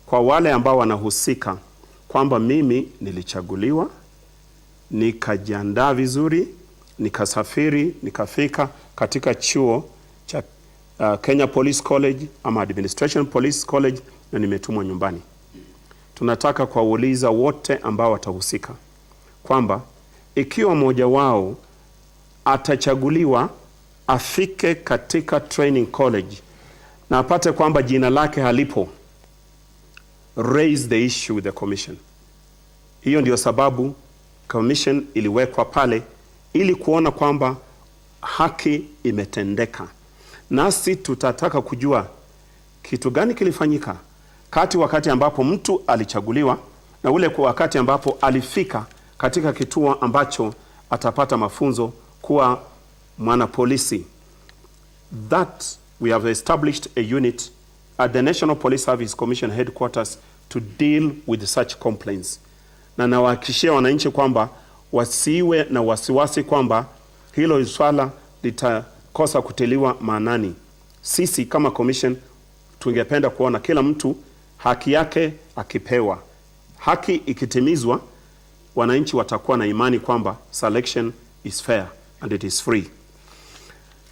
Speaker 2: kwa wale ambao wanahusika kwamba mimi nilichaguliwa, nikajiandaa vizuri, nikasafiri, nikafika katika chuo cha Kenya Police College ama Administration Police College na nimetumwa nyumbani. Tunataka kuwauliza wote ambao watahusika kwamba ikiwa mmoja wao atachaguliwa afike katika training college na apate kwamba jina lake halipo, raise the issue with the commission. Hiyo ndio sababu commission iliwekwa pale ili kuona kwamba haki imetendeka. Nasi tutataka kujua kitu gani kilifanyika wakati ambapo mtu alichaguliwa na ule kwa wakati ambapo alifika katika kituo ambacho atapata mafunzo kuwa mwanapolisi. That we have established a unit at the National Police Service Commission headquarters to deal with such complaints. Na nawahakikishia wananchi kwamba wasiwe na wasiwasi kwamba hilo swala litakosa kutiliwa maanani. Sisi kama commission tungependa kuona kila mtu haki yake akipewa. Haki ikitimizwa, wananchi watakuwa na imani kwamba selection is fair and it is free.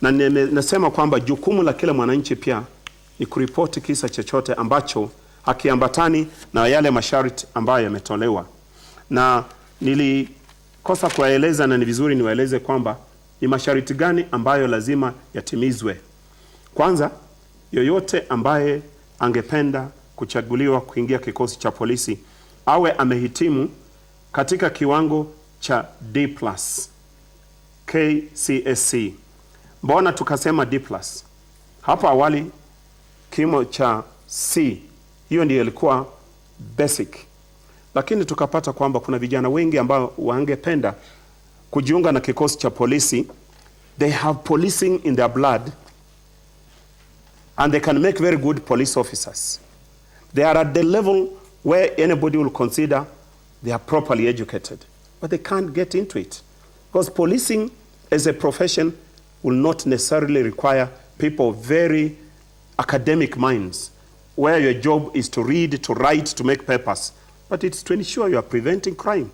Speaker 2: Na nasema kwamba jukumu la kila mwananchi pia ni kuripoti kisa chochote ambacho hakiambatani na yale masharti ambayo yametolewa. Na nilikosa kuwaeleza na ni vizuri niwaeleze kwamba ni masharti gani ambayo lazima yatimizwe. Kwanza, yoyote ambaye angependa kuchaguliwa kuingia kikosi cha polisi awe amehitimu katika kiwango cha D+ KCSE. Mbona tukasema D+? Hapa awali kimo cha C, hiyo ndiyo ilikuwa basic. Lakini tukapata kwamba kuna vijana wengi ambao wangependa kujiunga na kikosi cha polisi. They have policing in their blood and they can make very good police officers. They are at the level where anybody will consider they are properly educated, but they can't get into it. Because policing as a profession will not necessarily require people of very academic minds, where your job is to read, to write, to make papers. But it's to ensure you are preventing crime,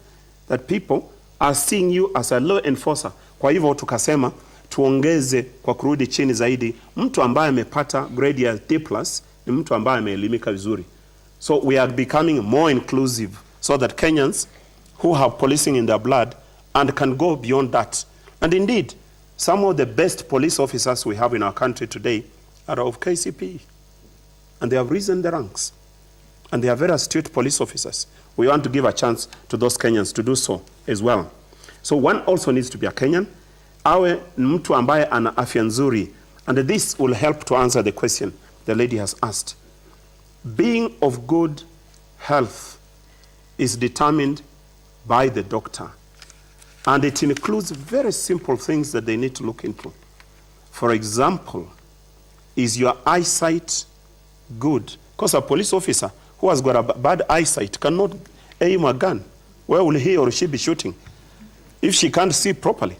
Speaker 2: that people are seeing you as a law enforcer. Kwa hivyo tukasema tuongeze kwa kurudi chini zaidi, mtu ambaye amepata grade ya D+ ni mtu ambaye ameelimika vizuri. So we are becoming more inclusive so that Kenyans who have policing in their blood and can go beyond that. And indeed, some of the best police officers we have in our country today are of KCP. And they have risen the ranks. And they are very astute police officers. We want to give a chance to those Kenyans to do so as well. So one also needs to be a Kenyan. Awe mtu ambaye ana afya nzuri. And this will help to answer the question the lady has asked. Being of good health is determined by the doctor. And it includes very simple things that they need to look into. For example, is your eyesight good? Because a police officer who has got a bad eyesight cannot aim a gun. Where will he or she be shooting if she can't see properly?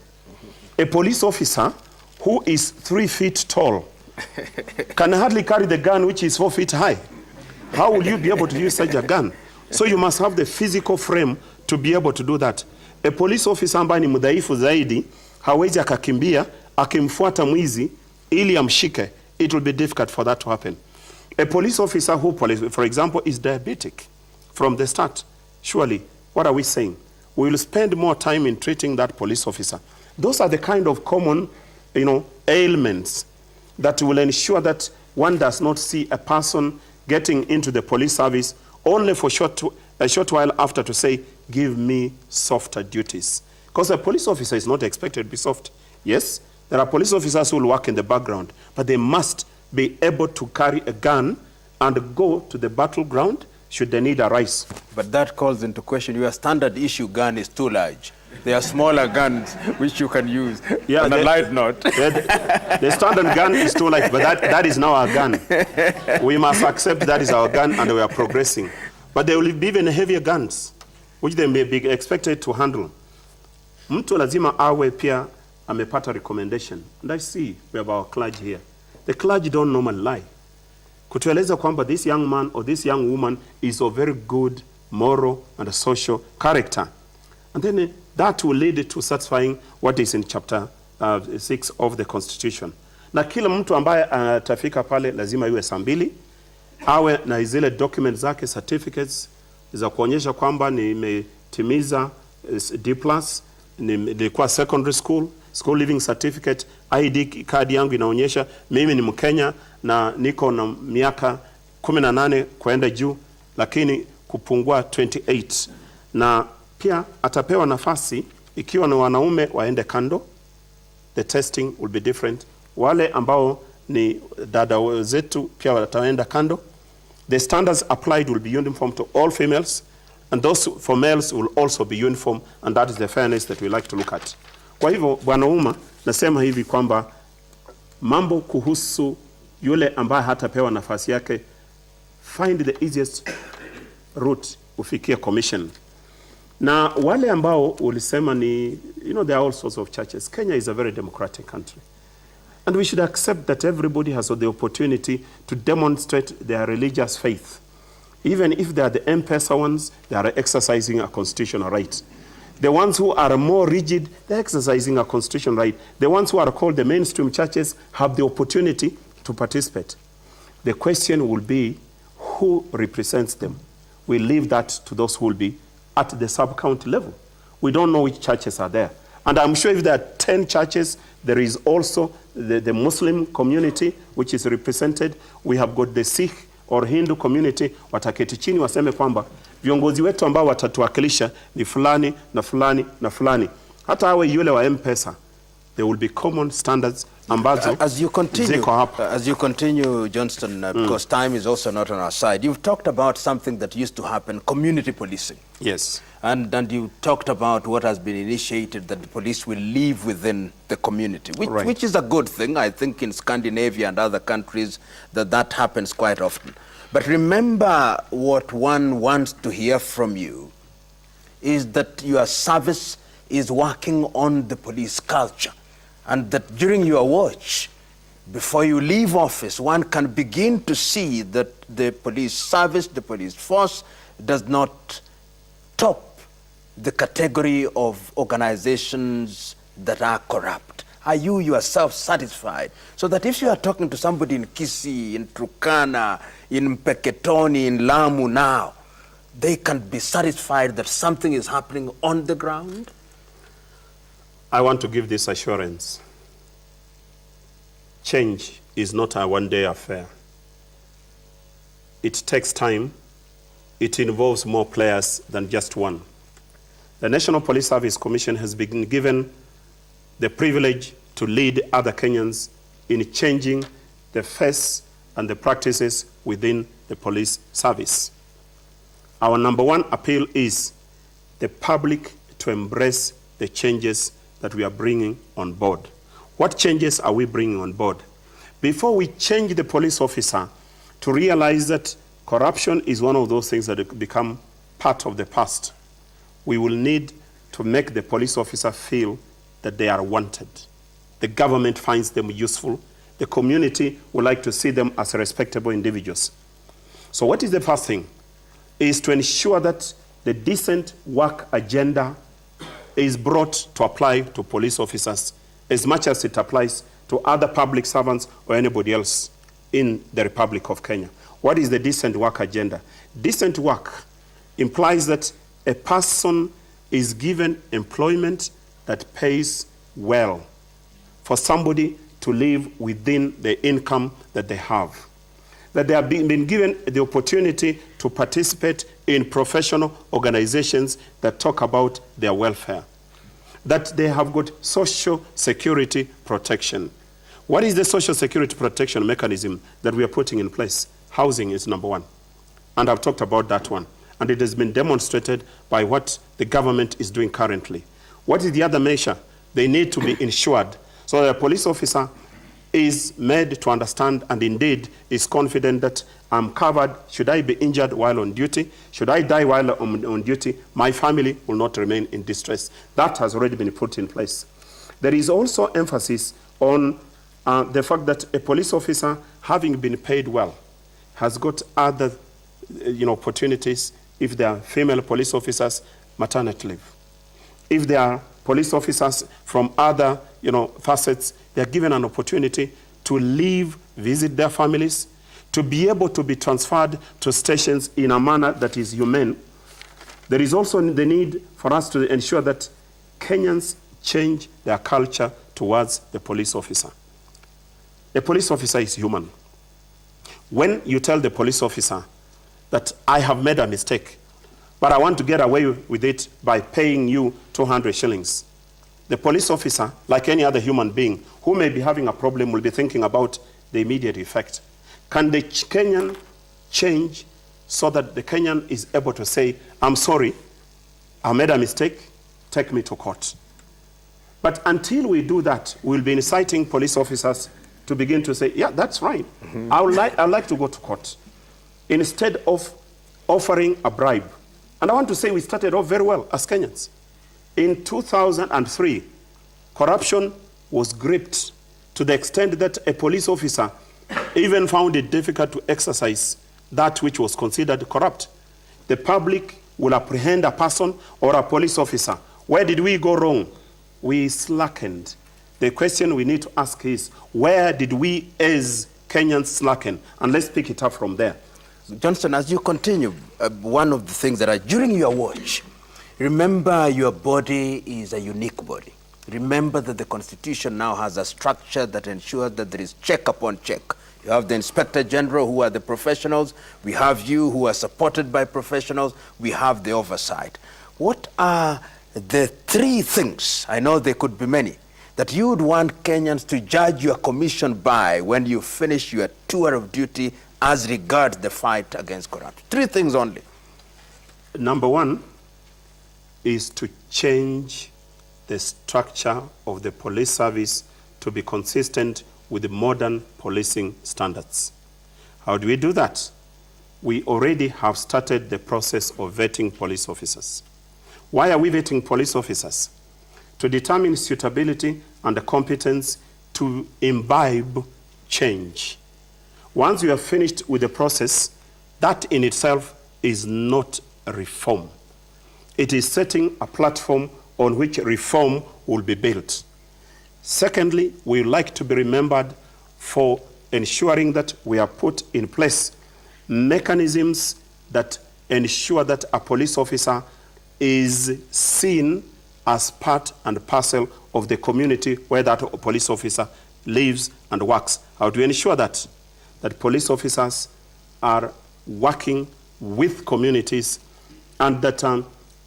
Speaker 2: A police officer who is 3 feet tall can hardly carry the gun which is 4 feet high. How will you be able to use such a gun? So you must have the physical frame to be able to do that. A police officer ambaye ni mdhaifu zaidi hawezi akakimbia akimfuata mwizi ili amshike. It will be difficult for that to happen. A police officer who, for example, is diabetic from the start, surely, what are we saying? We will spend more time in treating that police officer. Those are the kind of common, ailments that will ensure that one does not see a person getting into the police service only for a short while after to say, give me softer duties. Because a police officer is not expected to be soft. Yes, there are police officers who will work in the background, but they must be able to carry a gun and go to the battleground should the need arise.
Speaker 3: But that calls into question, your standard issue gun is too large. There are smaller guns which you can use. Yeah, on a light note.
Speaker 2: The standard gun is too light, but that is now our gun. We must accept that is our gun and we are progressing. But there will be even heavier guns, which they may be expected to handle. Mtu lazima awe pia amepata recommendation. And I see we have our clergy here. The clergy don't normally lie. Kutueleza kwamba this young man or this young woman is of very good moral and social character. And then that will lead to satisfying what is in chapter 6 of the Constitution. Na kila mtu ambaye atafika pale lazima iwe saa 2, awe na zile documents zake, certificates za kuonyesha kwamba nimetimiza D+, nilikuwa secondary school living certificate, ID card yangu inaonyesha mimi ni Mkenya na niko na miaka 18 kwenda juu, lakini kupungua 28. Na pia atapewa nafasi ikiwa ni wanaume waende kando. The testing will be different. Wale ambao ni dada zetu pia wataenda kando. The standards applied will be uniform to all females, and those for males will also be uniform, and that is the fairness that we like to look at. Kwa hivyo, Bwana Uma, nasema hivi kwamba mambo kuhusu yule ambaye hatapewa nafasi yake, find the easiest route ufikie commission. Na wale ambao ulisema ni, there are all sorts of churches. Kenya is a very democratic country. And we should accept that everybody has the opportunity to demonstrate their religious faith. Even if they are the M-Pesa ones, they are exercising a constitutional right. The ones who are more rigid, they're exercising a constitutional right. The ones who are called the mainstream churches have the opportunity to participate. The question will be, who represents them? We leave that to those who will be at the sub-county level. We don't know which churches are there. And I'm sure if there are 10 churches, there is also the Muslim community which is represented. We have got the Sikh or Hindu community. Wataketi chini waseme kwamba viongozi wetu ambao watatuwakilisha ni fulani na fulani na fulani. Hata awe yule wa M-Pesa, there will be common standards ambazo
Speaker 3: as you continue, Johnston, because time is also not on our side. You've talked about something that used to happen, community policing.
Speaker 2: Yes.
Speaker 3: And you talked about what has been initiated, that the police will live within the community, which is a good thing. I think in Scandinavia and other countries that happens quite often. But remember, what one wants to hear from you is that your service is working on the police culture, and that during your watch, before you leave office, one can begin to see that the police service, the police force, does not top the category of organizations that are corrupt. Are you yourself satisfied? So that if you are talking to somebody in Kisii, in Turkana, in Mpeketoni, in Lamu now, they can be satisfied that something is happening on the ground?
Speaker 2: I want to give this assurance. Change is not a one-day affair. It takes time. It involves more players than just one. The National Police Service Commission has been given the privilege to lead other Kenyans in changing the face and the practices within the police service. Our number one appeal is the public to embrace the changes that we are bringing on board. What changes are we bringing on board? Before we change the police officer to realize that corruption is one of those things that have become part of the past, we will need to make the police officer feel that they are wanted. The government finds them useful. The community would like to see them as respectable individuals. So what is the first thing? Is to ensure that the decent work agenda is brought to apply to police officers as much as it applies to other public servants or anybody else in the Republic of Kenya. What is the decent work agenda? Decent work implies that a person is given employment that pays well for somebody to live within the income that they have. That they have been given the opportunity to participate in professional organizations that talk about their welfare. That they have got social security protection. What is the social security protection mechanism that we are putting in place? Housing is number one. And I've talked about that one. And it has been demonstrated by what the government is doing currently. What is the other measure? They need to be insured so that a police officer is made to understand and indeed is confident that I'm covered. Should I be injured while on duty? Should I die while on duty? My family will not remain in distress. That has already been put in place. There is also emphasis on the fact that a police officer, having been paid well, has got other opportunities. If there are female police officers, maternity leave. If there are police officers from other facets, they are given an opportunity to leave, visit their families, to be able to be transferred to stations in a manner that is humane. There is also the need for us to ensure that Kenyans change their culture towards the police officer. The police officer is human. When you tell the police officer that I have made a mistake, but I want to get away with it by paying you 200 shillings, the police officer, like any other human being who may be having a problem, will be thinking about, the immediate effect. Can the Kenyan change so that the Kenyan is able to say, I'm sorry, I made a mistake, take me to court? But until we do that, we'll be inciting police officers to begin to say, yeah, that's right. I'd like to go to court, instead of offering a bribe. And I want to say we started off very well as Kenyans. In 2003, corruption was gripped to the extent that a police officer even found it difficult to exercise that which was considered corrupt. The public will apprehend a person or a police officer. Where did we go wrong? We slackened. The question we need to ask is, where did we as Kenyans slacken? And let's pick it up from there.
Speaker 3: Johnston, as you continue, one of the things that are during your watch, remember your body is a unique body. Remember that the Constitution now has a structure that ensures that there is check upon check. You have the Inspector General, who are the professionals. We have you, who are supported by professionals. We have the oversight. What are the three things, I know there could be many, that you would want Kenyans to judge your commission by when you finish your tour of duty as regards the fight against corruption? Three things only.
Speaker 2: Number one is to change the structure of the police service to be consistent with the modern policing standards. How do we do that? We already have started the process of vetting police officers. Why are we vetting police officers? To determine suitability and the competence to imbibe change. Once you have finished with the process, that in itself is not reform. It is setting a platform on which reform will be built. Secondly, we would like to be remembered for ensuring that we have put in place mechanisms that ensure that a police officer is seen as part and parcel of the community where that police officer lives and works. How do we ensure that? That police officers are working with communities, and that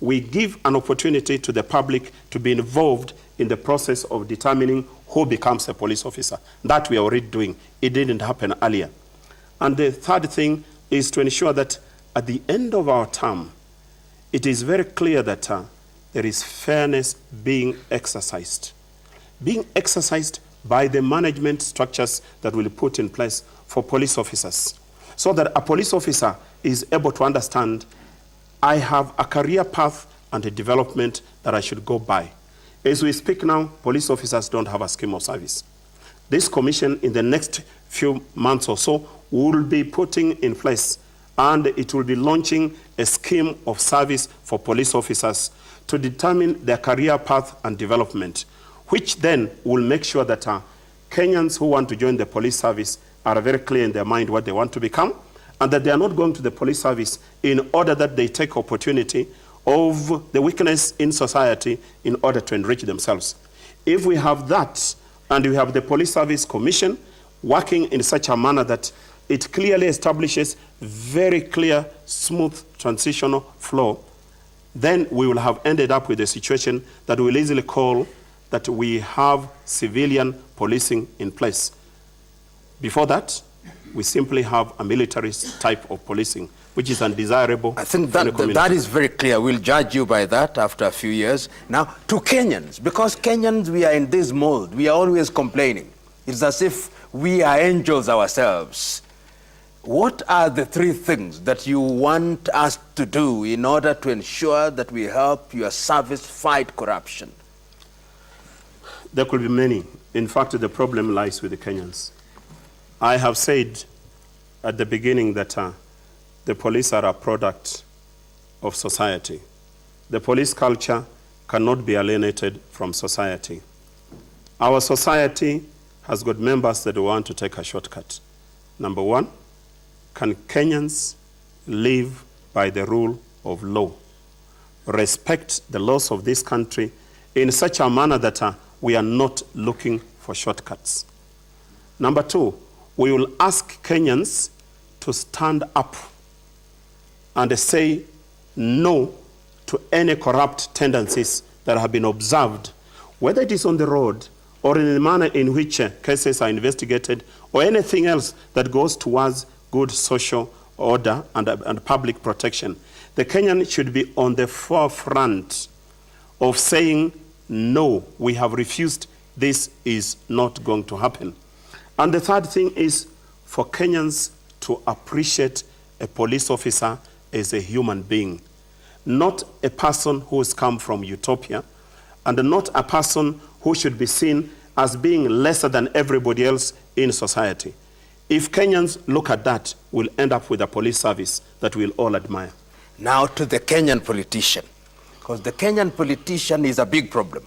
Speaker 2: we give an opportunity to the public to be involved in the process of determining who becomes a police officer. That we are already doing. It didn't happen earlier. And the third thing is to ensure that at the end of our term, it is very clear that there is fairness being exercised. Being exercised by the management structures that will be put in place for police officers, so that a police officer is able to understand, I have a career path and a development that I should go by. As we speak now, police officers don't have a scheme of service. This commission, in the next few months or so, will be putting in place, and it will be launching a scheme of service for police officers to determine their career path and development, which then will make sure that Kenyans who want to join the police service are very clear in their mind what they want to become, and that they are not going to the police service in order that they take opportunity of the weakness in society in order to enrich themselves. If we have that, and we have the Police Service Commission working in such a manner that it clearly establishes very clear, smooth transitional flow, then we will have ended up with a situation that we'll easily call that we have civilian policing in place. Before that, we simply have a military type of policing, which is undesirable.
Speaker 3: I think that is very clear. We'll judge you by that after a few years. Now, to Kenyans, because Kenyans, we are in this mold. We are always complaining. It's as if we are angels ourselves. What are the three things that you want us to do in order to ensure that we help your service fight corruption?
Speaker 2: There could be many. In fact, the problem lies with the Kenyans. I have said at the beginning that the police are a product of society. The police culture cannot be alienated from society. Our society has got members that want to take a shortcut. Number one, can Kenyans live by the rule of law, respect the laws of this country in such a manner that we are not looking for shortcuts? Number two, we will ask Kenyans to stand up and say no to any corrupt tendencies that have been observed, whether it is on the road or in the manner in which cases are investigated, or anything else that goes towards good social order and public protection. The Kenyan should be on the forefront of saying, no, we have refused, this is not going to happen. And the third thing is for Kenyans to appreciate a police officer as a human being, not a person who has come from utopia, and not a person who should be seen as being lesser than everybody else in society. If Kenyans look at that, we'll end up with a police service that we'll all admire.
Speaker 3: Now to the Kenyan politician, because the Kenyan politician is a big problem.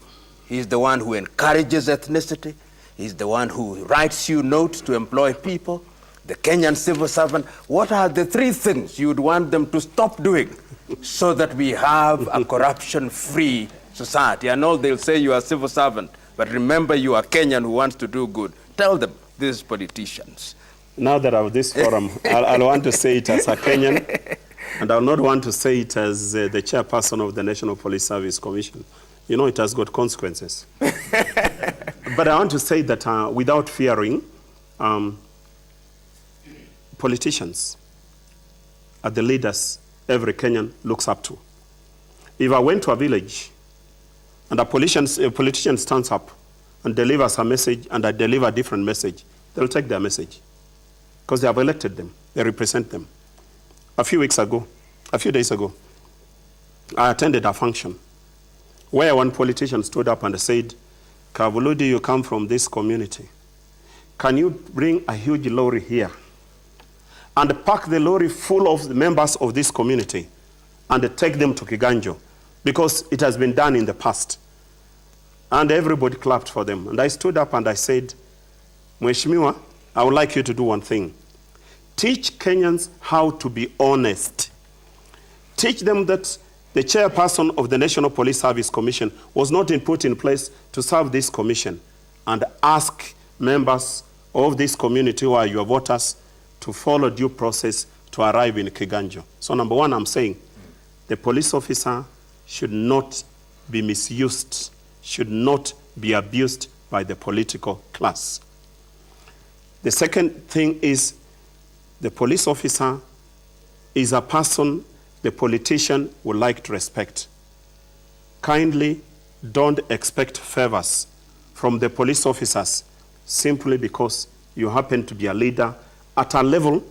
Speaker 3: He's the one who encourages ethnicity. He's the one who writes you notes to employ people. The Kenyan civil servant, what are the three things you would want them to stop doing so that we have a corruption-free society? I know they'll say you are a civil servant, but remember you are Kenyan who wants to do good. Tell them, these politicians.
Speaker 2: Now that I have this forum, I'll want to say it as a Kenyan, and I'll not want to say it as the chairperson of the National Police Service Commission. You know, it has got consequences. But I want to say that without fearing, politicians are the leaders every Kenyan looks up to. If I went to a village and a politician stands up and delivers a message and I deliver a different message, they'll take their message because they have elected them. They represent them. A few days ago, I attended a function where one politician stood up and said, Kavuludi, you come from this community. Can you bring a huge lorry here and pack the lorry full of the members of this community and take them to Kiganjo? Because it has been done in the past. And everybody clapped for them. And I stood up and I said, Mheshimiwa, I would like you to do one thing. Teach Kenyans how to be honest. Teach them that the chairperson of the National Police Service Commission was not put in place to serve this commission, and ask members of this community who are your voters to follow due process to arrive in Kiganjo. So number one, I'm saying the police officer should not be misused, should not be abused by the political class. The second thing is the police officer is a person the politician would like to respect. Kindly don't expect favors from the police officers simply because you happen to be a leader at a level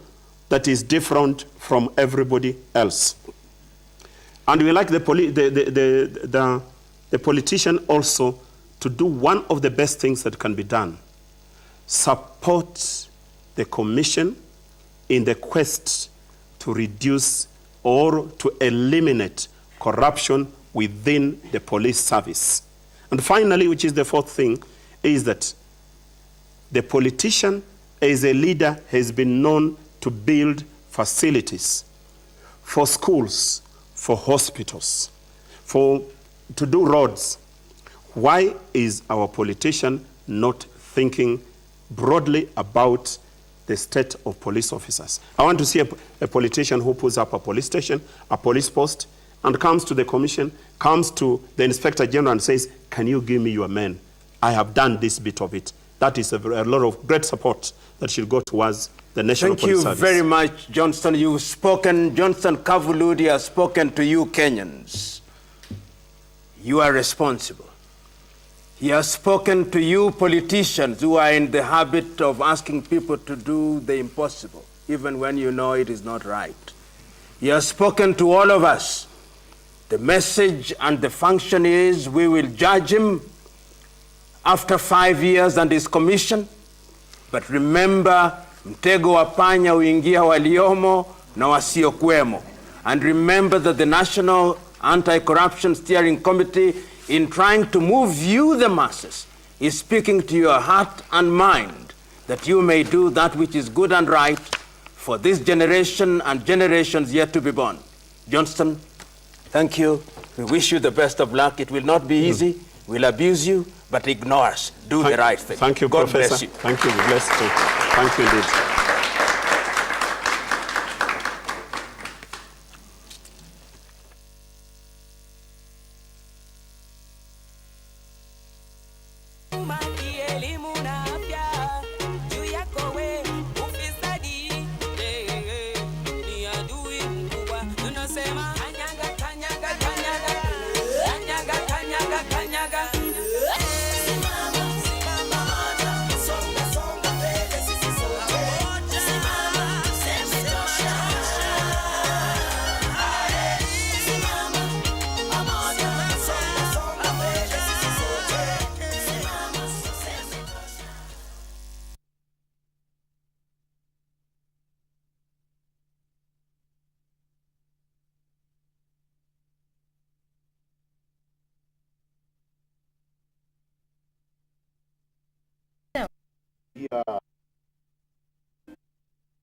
Speaker 2: that is different from everybody else. And we like the politician also to do one of the best things that can be done. Support the commission in the quest to reduce or to eliminate corruption within the police service. And finally, which is the fourth thing, is that the politician as a leader has been known to build facilities for schools, for hospitals, to do roads. Why is our politician not thinking broadly about the state of police officers? I want to see a politician who puts up a police station, a police post, and comes to the commission, comes to the inspector general and says, can you give me your men? I have done this bit of it. That is a lot of great support that should go towards the National Police Service.
Speaker 3: Thank you very much, Johnston. You've spoken, Johnston Kavuludi has spoken to you Kenyans. You are responsible. He has spoken to you politicians who are in the habit of asking people to do the impossible, even when you know it is not right. He has spoken to all of us. The message and the function is we will judge him after 5 years and his commission. But remember, mtego wa panya uingia waliomo na wasiokuwemo. And remember that the National Anti-Corruption Steering Committee, in trying to move you, the masses, is speaking to your heart and mind that you may do that which is good and right for this generation and generations yet to be born. Johnston, thank you. We wish you the best of luck. It will not be easy. We'll abuse you, but ignore us. Do the right thing.
Speaker 2: Thank you,
Speaker 3: God
Speaker 2: Professor.
Speaker 3: bless you.
Speaker 2: Thank you. Bless you. Thank you indeed.
Speaker 20: My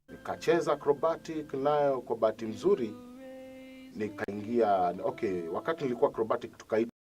Speaker 20: nikacheza acrobatic, nayo kwa bahati nzuri nikaingia. Okay, wakati nilikuwa acrobatic tukaita